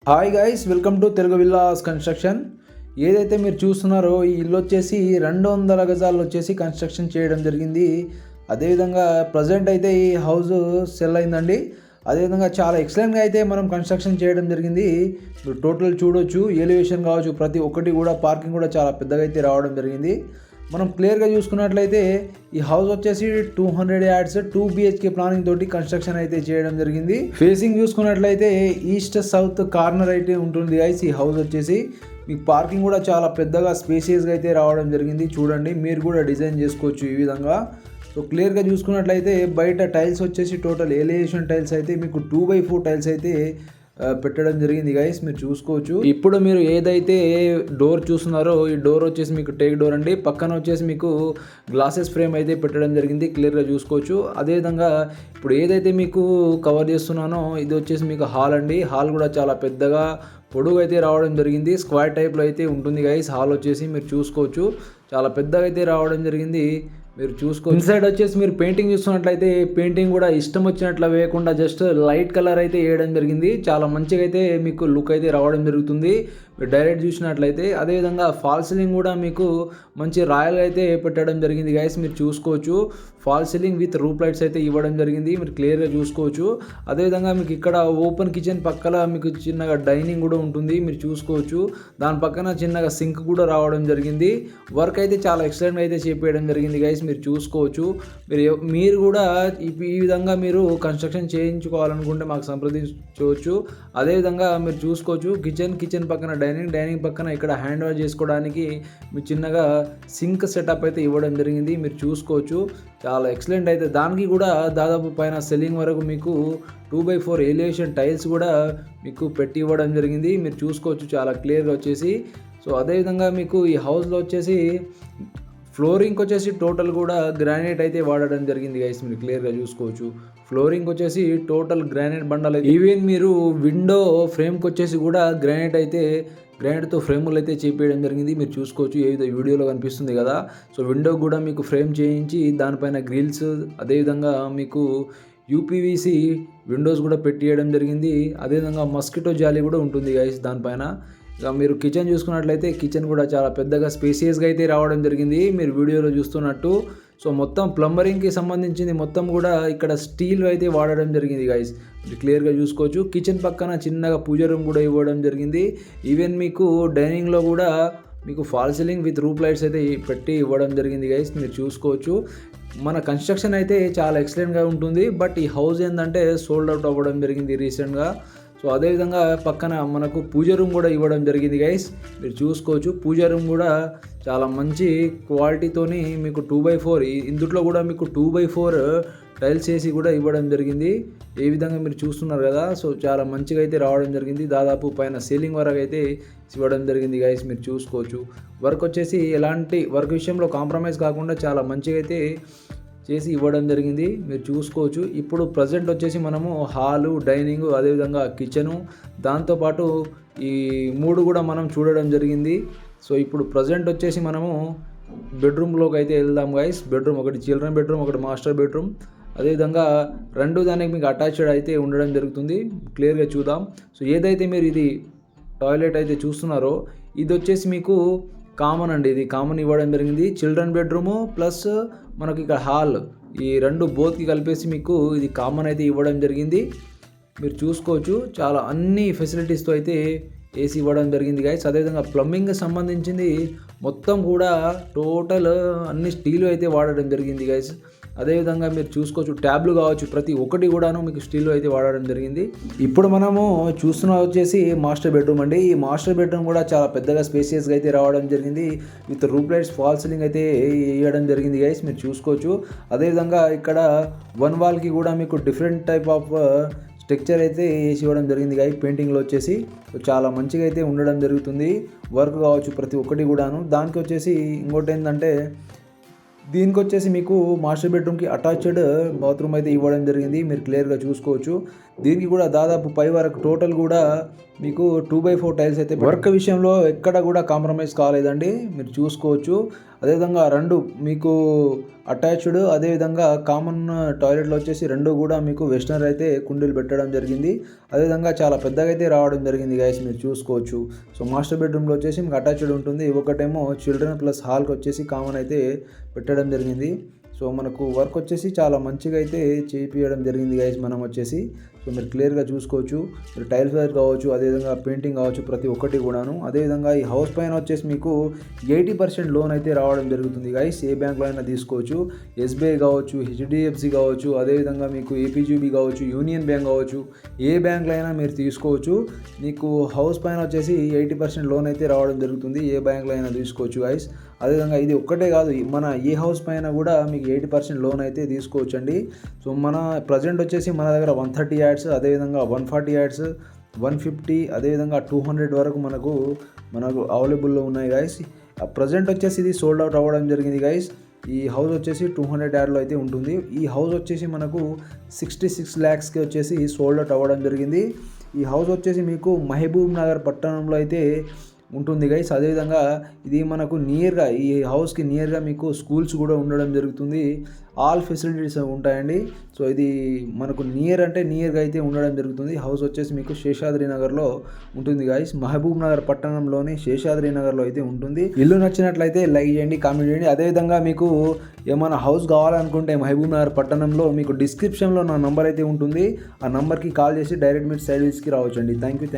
Hi guys, welcome to Telugu villas construction. ఏదైతే మీరు చూస్తున్నారో ఈ ఇల్లు వచ్చేసి 200 గజాలు వచ్చేసి కన్స్ట్రక్షన్ చేయడం జరిగింది. అదేవిధంగా ప్రజెంట్ అయితే ఈ హౌస్ సెల్ అయిందండి. అదేవిధంగా చాలా ఎక్సలెంట్గా అయితే మనం కన్స్ట్రక్షన్ చేయడం జరిగింది. మీరు టోటల్ చూడొచ్చు, ఎలివేషన్ కావచ్చు, ప్రతి ఒక్కటి కూడా పార్కింగ్ కూడా చాలా పెద్దగా అయితే రావడం జరిగింది. మనం క్లియర్గా చూసుకున్నట్లయితే ఈ హౌస్ వచ్చేసి 200 యార్డ్స్ 2 BHK ప్లానింగ్ తోటి కన్స్ట్రక్షన్ అయితే చేయడం జరిగింది. ఫేసింగ్ చూసుకున్నట్లయితే ఈస్ట్ సౌత్ కార్నర్ అయితే ఉంటుంది గైస్. ఈ హౌస్ వచ్చేసి మీకు పార్కింగ్ కూడా చాలా పెద్దగా స్పేసియస్గా అయితే రావడం జరిగింది. చూడండి, మీరు కూడా డిజైన్ చేసుకోవచ్చు ఈ విధంగా. సో క్లియర్గా చూసుకున్నట్లయితే బయట టైల్స్ వచ్చేసి టోటల్ ఎలివేషన్ టైల్స్ అయితే మీకు 2x4 టైల్స్ అయితే పెట్టడం జరిగింది గైస్, మీరు చూసుకోవచ్చు. ఇప్పుడు మీరు ఏదైతే డోర్ చూస్తున్నారో ఈ డోర్ వచ్చేసి మీకు టేక్ డోర్ అండి. పక్కన వచ్చేసి మీకు గ్లాసెస్ ఫ్రేమ్ అయితే పెట్టడం జరిగింది, క్లియర్గా చూసుకోవచ్చు. అదేవిధంగా ఇప్పుడు ఏదైతే మీకు కవర్ చేస్తున్నానో ఇది వచ్చేసి మీకు హాల్ అండి. హాల్ కూడా చాలా పెద్దగా పొడుగు అయితే రావడం జరిగింది. స్క్వేర్ టైప్లో అయితే ఉంటుంది గైస్. హాల్ వచ్చేసి మీరు చూసుకోవచ్చు, చాలా పెద్దగా అయితే రావడం జరిగింది. మీరు చూసుకో ఇన్సైడ్ వచ్చేసి మీరు పెయింటింగ్ చూస్తున్నట్లయితే పెయింటింగ్ కూడా ఇష్టం వచ్చినట్లు వేయకుండా జస్ట్ లైట్ కలర్ అయితే వేయడం జరిగింది. చాలా మంచిగా అయితే మీకు లుక్ అయితే రావడం జరుగుతుంది మీరు డైరెక్ట్ చూసినట్లయితే. అదేవిధంగా ఫాల్ సీలింగ్ కూడా మీకు మంచి రాయల్ అయితే పెట్టడం జరిగింది గైస్, మీరు చూసుకోవచ్చు. Fall ceiling with roof lights అయితే ఇవ్వడం జరిగింది, మీరు క్లియర్గా చూసుకోవచ్చు. అదేవిధంగా మీకు ఇక్కడ ఓపెన్ కిచెన్ పక్కన మీకు చిన్నగా డైనింగ్ కూడా ఉంటుంది, మీరు చూసుకోవచ్చు. దాని పక్కన చిన్నగా సింక్ కూడా రావడం జరిగింది. వర్క్ అయితే చాలా ఎక్సలెంట్గా అయితే చేపేయడం జరిగింది గైస్, మీరు చూసుకోవచ్చు. మీరు కూడా ఈ విధంగా మీరు కన్స్ట్రక్షన్ చేయించుకోవాలనుకుంటే మాకు సంప్రదించవచ్చు. అదేవిధంగా మీరు చూసుకోవచ్చు, కిచెన్ పక్కన డైనింగ్ పక్కన ఇక్కడ హ్యాండ్ వాష్ చేసుకోవడానికి మీరు చిన్నగా సింక్ సెటప్ అయితే ఇవ్వడం జరిగింది, మీరు చూసుకోవచ్చు. చాలా ఎక్సలెంట్ అయితే దానికి కూడా దాదాపు పైన సెల్లింగ్ వరకు మీకు 2x4 ఎలివేషన్ టైల్స్ కూడా మీకు పెట్టి ఇవ్వడం జరిగింది, మీరు చూసుకోవచ్చు చాలా క్లియర్గా వచ్చేసి. సో అదేవిధంగా మీకు ఈ హౌస్లో వచ్చేసి ఫ్లోరింగ్ వచ్చేసి టోటల్ కూడా గ్రానైట్ అయితే వాడడం జరిగింది గైస్, మీరు క్లియర్గా చూసుకోవచ్చు. ఫ్లోరింగ్ వచ్చేసి టోటల్ గ్రానైట్ బండలు. ఈవెన్ మీరు విండో ఫ్రేమ్కి వచ్చేసి కూడా గ్రానైట్తో ఫ్రేములు అయితే చేపేయడం జరిగింది, మీరు చూసుకోవచ్చు. ఏదో వీడియోలో కనిపిస్తుంది కదా. సో విండో కూడా మీకు ఫ్రేమ్ చేయించి దానిపైన గ్రిల్స్, అదేవిధంగా మీకు UPVC విండోస్ కూడా పెట్టియడం జరిగింది. అదేవిధంగా మస్కిటో జాలి కూడా ఉంటుంది గైస్ దానిపైన. ఇక మీరు కిచెన్ చూసుకున్నట్లయితే కిచెన్ కూడా చాలా పెద్దగా స్పేసియస్గా అయితే రావడం జరిగింది, మీరు వీడియోలో చూస్తున్నట్టు. సో మొత్తం ప్లంబరింగ్కి సంబంధించింది మొత్తం కూడా ఇక్కడ స్టీల్ అయితే వాడడం జరిగింది గైస్, మీరు క్లియర్గా చూసుకోవచ్చు. కిచెన్ పక్కన చిన్నగా పూజ రూమ్ కూడా ఇవ్వడం జరిగింది. ఈవెన్ మీకు డైనింగ్లో కూడా మీకు fall ceiling with roof lights అయితే పెట్టి ఇవ్వడం జరిగింది గైస్, మీరు చూసుకోవచ్చు. మన కన్స్ట్రక్షన్ అయితే చాలా ఎక్సలెంట్గా ఉంటుంది. బట్ ఈ హౌస్ ఏంటంటే సోల్డ్ అవుట్ అవ్వడం జరిగింది రీసెంట్గా. సో అదేవిధంగా పక్కన మనకు పూజ రూమ్ కూడా ఇవ్వడం జరిగింది గైస్, మీరు చూసుకోవచ్చు. పూజ రూమ్ కూడా చాలా మంచి క్వాలిటీతోని మీకు 2x4 ఇందులో కూడా మీకు 2x4 టైల్స్ వేసి కూడా ఇవ్వడం జరిగింది. ఏ విధంగా మీరు చూస్తున్నారు కదా. సో చాలా మంచిగా అయితే రావడం జరిగింది. దాదాపు పైన సీలింగ్ వరకు అయితే ఇవ్వడం జరిగింది గైస్, మీరు చూసుకోవచ్చు. వర్క్ వచ్చేసి ఎలాంటి వర్క్ విషయంలో కాంప్రమైజ్ కాకుండా చాలా మంచిగా అయితే చేసి ఇవ్వడం జరిగింది, మీరు చూసుకోవచ్చు. ఇప్పుడు ప్రజెంట్ వచ్చేసి మనము హాలు, డైనింగ్, అదేవిధంగా కిచెను, దాంతోపాటు ఈ 3 కూడా మనం చూడడం జరిగింది. సో ఇప్పుడు ప్రజెంట్ వచ్చేసి మనము బెడ్రూమ్లోకి అయితే వెళ్దాం గైస్. బెడ్రూమ్ ఒకటి చిల్డ్రన్ బెడ్రూమ్, ఒకటి మాస్టర్ బెడ్రూమ్. అదేవిధంగా 2 దానికి మీకు అటాచ్డ్ అయితే ఉండడం జరుగుతుంది, క్లియర్గా చూద్దాం. సో ఏదైతే మీరు ఇది టాయిలెట్ అయితే చూస్తున్నారో ఇది వచ్చేసి మీకు కామన్ అండి, ఇది కామన్ ఇవ్వడం జరిగింది. చిల్డ్రన్ బెడ్రూము ప్లస్ మనకి ఇక్కడ హాల్, ఈ 2 బోత్కి కలిపేసి మీకు ఇది కామన్ అయితే ఇవ్వడం జరిగింది, మీరు చూసుకోవచ్చు. చాలా అన్ని ఫెసిలిటీస్తో అయితే ఏసీ ఇవ్వడం జరిగింది గైస్. అదేవిధంగా ప్లంబింగ్కి సంబంధించింది మొత్తం కూడా టోటల్ అన్ని స్టీల్ అయితే వాడడం జరిగింది గైస్. అదేవిధంగా మీరు చూసుకోవచ్చు, ట్యాబ్లు కావచ్చు, ప్రతి ఒక్కటి కూడాను మీకు స్టీల్ అయితే వాడడం జరిగింది. ఇప్పుడు మనము చూస్తున్న వచ్చేసి మాస్టర్ బెడ్రూమ్ అండి. ఈ మాస్టర్ బెడ్రూమ్ కూడా చాలా పెద్దగా స్పేసియస్గా అయితే రావడం జరిగింది. With roof lights, fall ceiling అయితే వేయడం జరిగింది గైస్, మీరు చూసుకోవచ్చు. అదేవిధంగా ఇక్కడ 1 వాల్కి కూడా మీకు డిఫరెంట్ టైప్ ఆఫ్ స్ట్రక్చర్ అయితే వేసి ఇవ్వడం జరిగింది గైస్. పెయింటింగ్లో వచ్చేసి చాలా మంచిగా అయితే ఉండడం జరుగుతుంది. వర్క్ కావచ్చు ప్రతి ఒక్కటి కూడాను. దానికి వచ్చేసి ఇంకోటి ఏంటంటే దీనికి వచ్చేసి మీకు మాస్టర్ బెడ్రూమ్కి అటాచ్డ్ బాత్రూమ్ అయితే ఇవ్వడం జరిగింది, మీరు క్లియర్గా చూసుకోవచ్చు. దీనికి కూడా దాదాపు పై వరకు టోటల్ కూడా మీకు 2x4 టైల్స్ అయితే వర్క్ విషయంలో ఎక్కడ కూడా కాంప్రమైజ్ కాలేదండి, మీరు చూసుకోవచ్చు. అదేవిధంగా రెండు మీకు అటాచ్డ్, అదేవిధంగా కామన్ టాయిలెట్లో వచ్చేసి రెండు కూడా మీకు వెస్టర్న్ అయితే కుండీలు పెట్టడం జరిగింది. అదేవిధంగా చాలా పెద్దగా అయితే రావడం జరిగింది గైస్, మీరు చూసుకోవచ్చు. సో మాస్టర్ బెడ్రూమ్లో వచ్చేసి మీకు అటాచ్డ్ ఉంటుంది, ఒకటేమో చిల్డ్రన్ ప్లస్ హాల్కి వచ్చేసి కామన్ అయితే పెట్టడం జరిగింది. సో మనకు వర్క్ వచ్చేసి చాలా మంచిగా అయితే చేయించడం జరిగింది గైస్ మనం వచ్చేసి. సో మీరు క్లియర్గా చూసుకోవచ్చు, మీరు టైల్స్ వైర్ కావచ్చు, అదేవిధంగా పెయింటింగ్ కావచ్చు, ప్రతి ఒక్కటి కూడాను. అదేవిధంగా ఈ హౌస్ పైన వచ్చేసి మీకు 80% లోన్ అయితే రావడం జరుగుతుంది గైస్. ఏ బ్యాంక్లో అయినా తీసుకోవచ్చు, ఎస్బీఐ కావచ్చు, హెచ్డిఎఫ్సి కావచ్చు, అదేవిధంగా మీకు ఏపీజీబీ కావచ్చు, యూనియన్ బ్యాంక్ కావచ్చు, ఏ బ్యాంక్లో అయినా మీరు తీసుకోవచ్చు. మీకు హౌస్ పైన వచ్చేసి 80% లోన్ అయితే రావడం జరుగుతుంది, ఏ బ్యాంక్లో అయినా తీసుకోవచ్చు గైస్. అదేవిధంగా ఇది ఒక్కటే కాదు, మన ఏ హౌస్ పైన కూడా మీకు 80% లోన్ అయితే తీసుకోవచ్చండి. సో మన ప్రజెంట్ వచ్చేసి మన దగ్గర 130 యాడ్స్, అదేవిధంగా 140 యాడ్స్, 150, అదేవిధంగా 200 వరకు మనకు అవైలబుల్లో ఉన్నాయి గైస్. ప్రజెంట్ వచ్చేసి ఇది సోల్డ్ అవుట్ అవ్వడం జరిగింది గైస్. ఈ హౌస్ వచ్చేసి 200 యాడ్లో అయితే ఉంటుంది. ఈ హౌస్ వచ్చేసి మనకు 66 lakhsకి వచ్చేసి సోల్డ్ అవుట్ అవ్వడం జరిగింది. ఈ హౌస్ వచ్చేసి మీకు మహబూబ్ నగర్ పట్టణంలో అయితే ఉంటుంది గైస్. అదేవిధంగా ఇది మనకు నియర్గా, ఈ హౌస్కి నియర్గా మీకు స్కూల్స్ కూడా ఉండడం జరుగుతుంది, ఆల్ ఫెసిలిటీస్ ఉంటాయండి. సో ఇది మనకు నియర్ అంటే నియర్గా అయితే ఉండడం జరుగుతుంది. హౌస్ వచ్చేసి మీకు శేషాద్రి నగర్లో ఉంటుంది గైస్, మహబూబ్ నగర్ పట్టణంలోని శేషాద్రి నగర్లో అయితే ఉంటుంది. ఇల్లు నచ్చినట్లయితే లైక్ చేయండి, కామెంట్ చేయండి. అదేవిధంగా మీకు ఏమైనా హౌస్ కావాలనుకుంటే మహబూబ్ నగర్ పట్టణంలో మీకు డిస్క్రిప్షన్లో నా నంబర్ అయితే ఉంటుంది, ఆ నంబర్కి కాల్ చేసి డైరెక్ట్ మీరు సైడ్స్కి రావచ్చండి. Thank you.